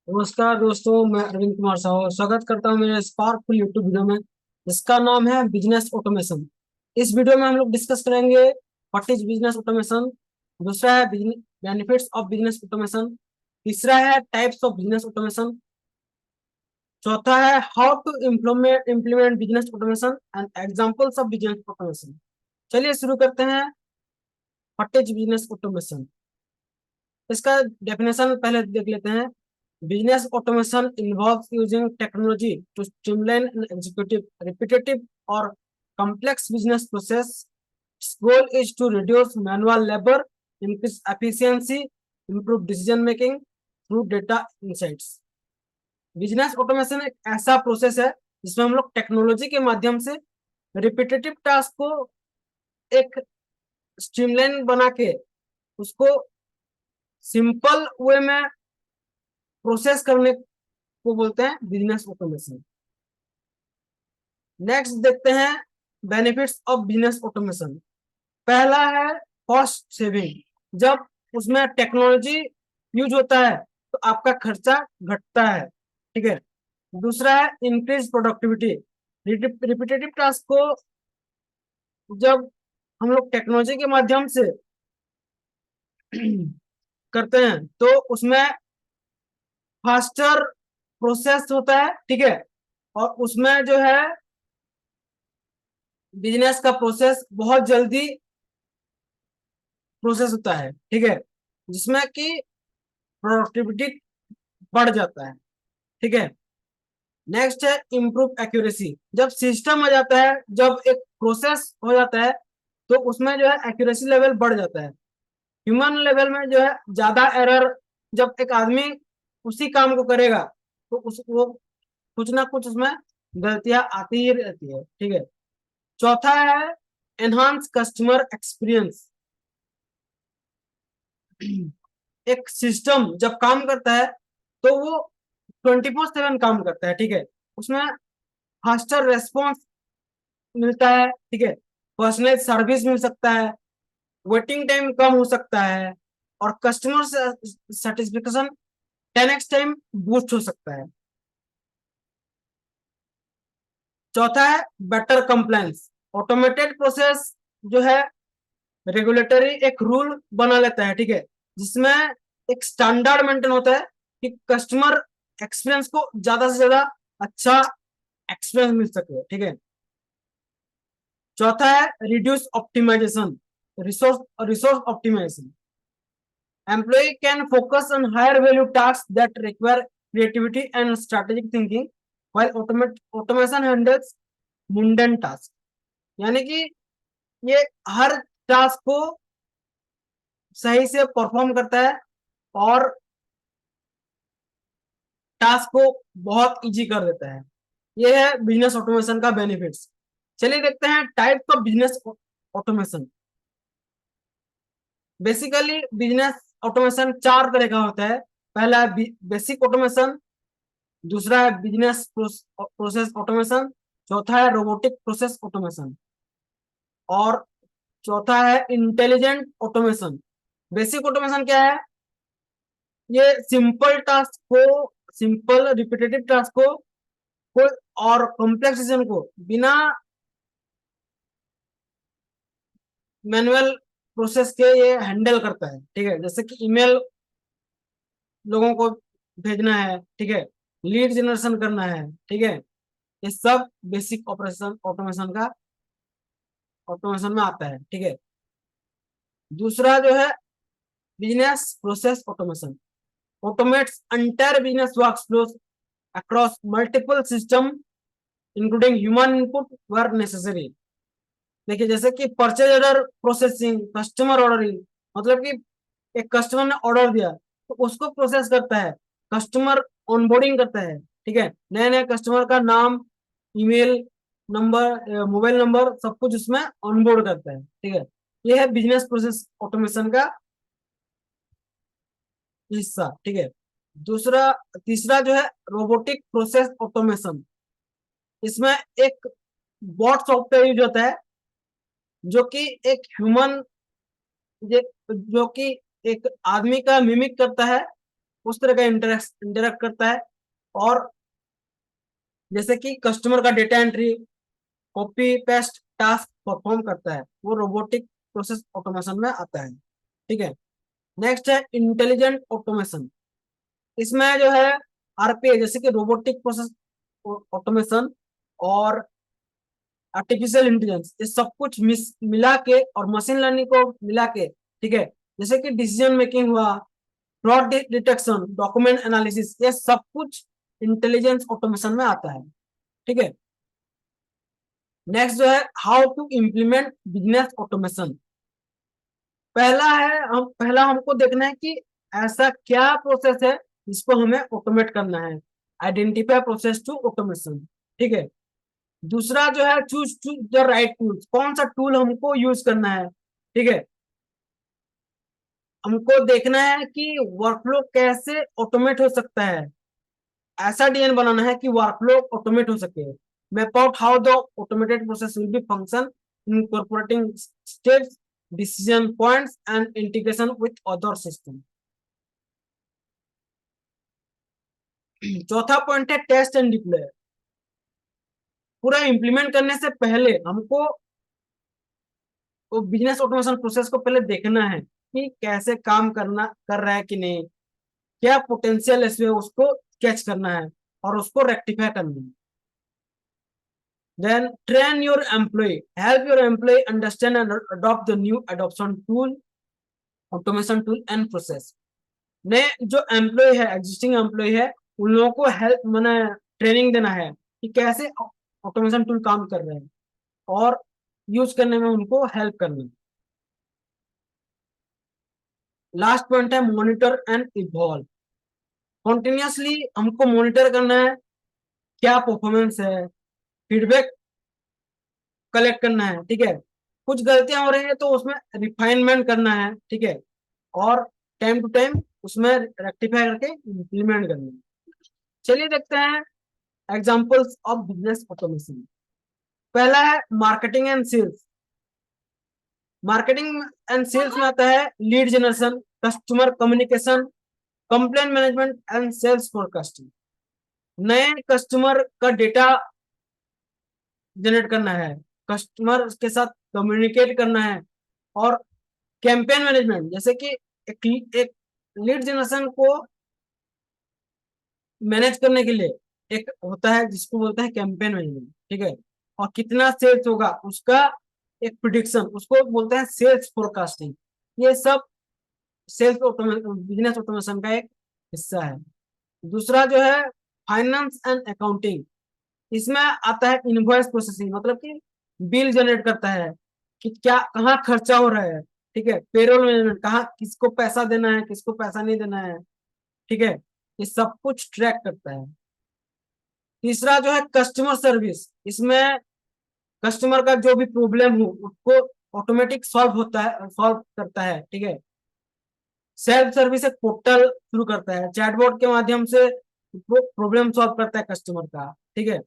नमस्कार दोस्तों, मैं अरविंद कुमार साहू स्वागत करता हूं मेरे स्पार्कफुल यूट्यूब वीडियो में। इसका नाम है बिजनेस ऑटोमेशन। इस वीडियो में हम लोग डिस्कस करेंगे व्हाट इज बिजनेस ऑटोमेशन। दूसरा है बेनिफिट्स ऑफ बिजनेस ऑटोमेशन। तीसरा है टाइप्स ऑफ बिजनेस ऑटोमेशन। चौथा है how to implement business automation and examples of business automation. चलिए शुरू करते हैं। व्हाट इज बिजनेस ऑटोमेशन, इसका डेफिनेशन पहले देख लेते हैं। Business automation involves using technology to streamline and execute repetitive or complex business process. Its goal is to reduce manual labor, increase efficiency, improve decision making through data insights. Business automation एक ऐसा process है जिसमें हम लोग technology के माध्यम से repetitive task को एक स्ट्रीमलाइन बना के उसको सिंपल वे में प्रोसेस करने को बोलते हैं बिजनेस ऑटोमेशन। नेक्स्ट देखते हैं बेनिफिट्स ऑफ बिजनेस ऑटोमेशन। पहला है कॉस्ट सेविंग। जब उसमें टेक्नोलॉजी यूज होता है तो आपका खर्चा घटता है, ठीक है। दूसरा है इंक्रीज प्रोडक्टिविटी। रिपीटेटिव टास्क को जब हम लोग टेक्नोलॉजी के माध्यम से करते हैं तो उसमें फास्टर प्रोसेस होता है, ठीक है। और उसमें जो है बिजनेस का प्रोसेस बहुत जल्दी प्रोसेस होता है, ठीक है, जिसमें कि प्रोडक्टिविटी बढ़ जाता है, ठीक है। नेक्स्ट है इम्प्रूव एक्यूरेसी। जब सिस्टम आ जाता है, जब एक प्रोसेस हो जाता है तो उसमें जो है एक्यूरेसी लेवल बढ़ जाता है। ह्यूमन लेवल में जो है ज्यादा एरर, जब एक आदमी उसी काम को करेगा तो वो कुछ ना कुछ उसमें गलतियां आती ही रहती है, ठीक है। चौथा है एनहांस कस्टमर एक्सपीरियंस। एक सिस्टम जब काम करता है तो वो 24/7 काम करता है, ठीक है। उसमें फास्टर रेस्पॉन्स मिलता है, ठीक है। पर्सनल सर्विस मिल सकता है, वेटिंग टाइम कम हो सकता है और customer satisfaction 10x time boost हो सकता है। चौथा है बेटर कंप्लायंस। ऑटोमेटेड प्रोसेस जो है रेगुलेटरी एक रूल बना लेता है, ठीक है, जिसमें एक स्टैंडर्ड मेंटेन होता है कि कस्टमर एक्सपीरियंस को ज्यादा से ज्यादा अच्छा एक्सपीरियंस मिल सके, ठीक है। चौथा है reduce optimization, resource resource optimization. Employ can focus on higher value task that require creativity and strategic thinking while automation handles mundane task. यानी कि ये हर टास्क को सही से परफॉर्म करता है और टास्क को बहुत इजी कर देता है। ये है बिजनेस ऑटोमेशन का बेनिफिट्स। चलिए देखते हैं type of business automation. Basically business automation चार तरह का होता है। पहला है बेसिक ऑटोमेशन, दूसरा है बिजनेस प्रोसेस ऑटोमेशन, चौथा है रोबोटिक प्रोसेस ऑटोमेशन और चौथा है इंटेलिजेंट ऑटोमेशन। बेसिक ऑटोमेशन क्या है? ये सिंपल रिपीटेटिव टास्क को कोई और कॉम्प्लेक्स डिसीजन को बिना मैनुअल प्रोसेस के ये हैंडल करता है, ठीक है। जैसे कि ईमेल लोगों को भेजना है, ठीक है, लीड जनरेशन करना है, ठीक है। ये सब बेसिक ऑपरेशन ऑटोमेशन में आता है, ठीक है। दूसरा जो है business process automation, automates entire business workflows across multiple system including human input where necessary. देखिए जैसे कि purchase order processing, customer ordering, मतलब कि एक कस्टमर ने ऑर्डर दिया तो उसको प्रोसेस करता है, कस्टमर ऑनबोर्डिंग करता है, ठीक है। नए नए कस्टमर का नाम, ईमेल नंबर, मोबाइल नंबर, सब कुछ उसमें ऑनबोर्ड करता है, ठीक है। ये है बिजनेस प्रोसेस ऑटोमेशन का हिस्सा, ठीक है। दूसरा तीसरा जो है रोबोटिक प्रोसेस ऑटोमेशन। इसमें एक बॉट सॉफ्टवेयर यूज होता है जो कि एक ह्यूमन जो कि एक आदमी का मिमिक करता है उस तरह का इंटरेक्ट करता है। और जैसे कि कस्टमर का data entry, copy paste task perform करता है, वो रोबोटिक प्रोसेस ऑटोमेशन में आता है। ठीक है। नेक्स्ट है इंटेलिजेंट ऑटोमेशन। इसमें जो है आरपीए जैसे कि रोबोटिक प्रोसेस ऑटोमेशन और आर्टिफिशियल इंटेलिजेंस, ये सब कुछ मिला के और मशीन लर्निंग को मिला के, ठीक है, जैसे कि डिसीजन मेकिंग हुआ, फ्रॉड डिटेक्शन, डॉक्यूमेंट एनालिसिस, ये सब कुछ इंटेलिजेंस ऑटोमेशन में आता है। ठीक है। नेक्स्ट जो है how to implement business automation. पहला हमको देखना है कि ऐसा क्या प्रोसेस है जिसको हमें ऑटोमेट करना है। Identify process to automation. ठीक है। दूसरा जो है choose choose the right tool, कौन सा टूल हमको यूज करना है। ठीक है। हमको देखना है कि वर्कफ्लो कैसे ऑटोमेट हो सकता है, ऐसा डिजाइन बनाना है कि वर्कफ्लो ऑटोमेट हो सके। Map out how the automated process will be function incorporating steps, decision points and integration with other system। चौथा पॉइंट है टेस्ट एंड डिप्लॉय। पूरा इंप्लीमेंट करने से पहले हमको वो बिजनेस ऑटोमेशन प्रोसेस को पहले देखना है कि कैसे काम कर रहा है कि नहीं, क्या पोटेंशियल है उसको कैच करना है और उसको रेक्टिफाई करना है। Then train your employee, help your employee understand and adopt the new adoption tool, automation tool and process। नए जो एम्प्लॉय है, एग्जिस्टिंग एम्प्लॉय है, उन लोगों को हेल्प मैंने ट्रेनिंग देना है कि कैसे ऑटोमेशन टूल काम कर रहे हैं और यूज करने में उनको हेल्प करना है। लास्ट पॉइंट है मॉनिटर एंड इवॉल्व। कॉन्टिन्यूसली हमको मॉनिटर करना है, क्या परफॉर्मेंस है, फीडबैक कलेक्ट करना है। ठीक है। कुछ गलतियां हो रही है तो उसमें रिफाइनमेंट करना है। ठीक है। और टाइम टू टाइम उसमें रेक्टिफाई करके इम्प्लीमेंट करना है। चलिए देखते हैं एग्जांपल्स ऑफ बिजनेस ऑटोमेशन। पहला है marketing and sales. Marketing and sales में आता है lead generation, customer communication, complaint management and sales forecasting. नए कस्टमर का डेटा जनरेट करना है, कस्टमर के साथ कम्युनिकेट करना है, और कैंपेन मैनेजमेंट जैसे कि एक लीड जनरेशन को मैनेज करने के लिए एक होता है जिसको बोलते हैं कैंपेन मैनेजमेंट। ठीक है। और कितना सेल्स होगा उसका एक प्रिडिक्शन, उसको बोलते हैं सेल्स फोरकास्टिंग। ये सब सेल्स बिजनेस ऑटोमेशन का एक हिस्सा है। दूसरा जो है फाइनेंस एंड अकाउंटिंग। इसमें आता है इनवॉइस प्रोसेसिंग, मतलब कि बिल जनरेट करता है कि क्या कहाँ खर्चा हो रहा है। ठीक है। पेरोल मैनेजमेंट, कहाँ किसको पैसा देना है, किसको पैसा नहीं देना है। ठीक है। ये सब कुछ ट्रैक करता है। तीसरा जो है कस्टमर सर्विस। इसमें कस्टमर का जो भी प्रॉब्लम हो उसको ऑटोमेटिक सॉल्व करता है। ठीक है। सेल्फ सर्विस एक पोर्टल शुरू करता है, चैटबॉट के माध्यम से प्रॉब्लम सॉल्व करता है कस्टमर का। ठीक है।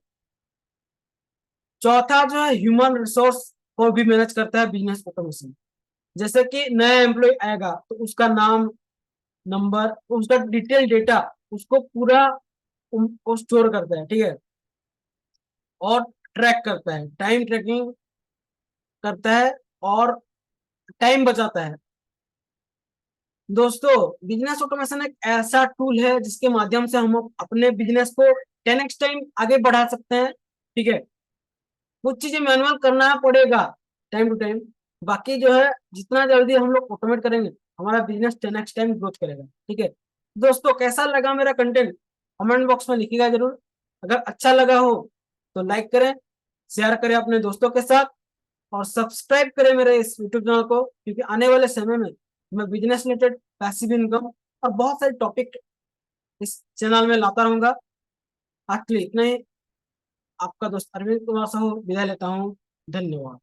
चौथा जो है ह्यूमन रिसोर्स को भी मैनेज करता है बिजनेस ऑटोमेशन। जैसे कि नया एम्प्लॉय आएगा तो उसका नाम, नंबर, उसका डिटेल डेटा, उसको पूरा स्टोर करता है। ठीक है। और ट्रैक करता है, टाइम ट्रैकिंग करता है और टाइम बचाता है। दोस्तों, बिजनेस ऑटोमेशन एक ऐसा टूल है जिसके माध्यम से हम अपने बिजनेस को 10x टाइम आगे बढ़ा सकते हैं। ठीक है। कुछ चीजें मैनुअल करना पड़ेगा टाइम टू टाइम, बाकी जो है जितना जल्दी हम लोग ऑटोमेट करेंगे हमारा बिजनेस 10x टाइम ग्रोथ करेगा। ठीक है। दोस्तों, कैसा लगा मेरा कंटेंट कमेंट बॉक्स में लिखिएगा जरूर। अगर अच्छा लगा हो तो लाइक करें, शेयर करें अपने दोस्तों के साथ, और सब्सक्राइब करें मेरे इस यूट्यूब चैनल को, क्योंकि आने वाले समय में मैं बिजनेस रिलेटेड, पैसिव इनकम और बहुत सारे टॉपिक इस चैनल में लाता रहूंगा। आज के लिए इतना ही। आपका दोस्त अरविंद कुमार साहू विदाई लेता हूँ। धन्यवाद।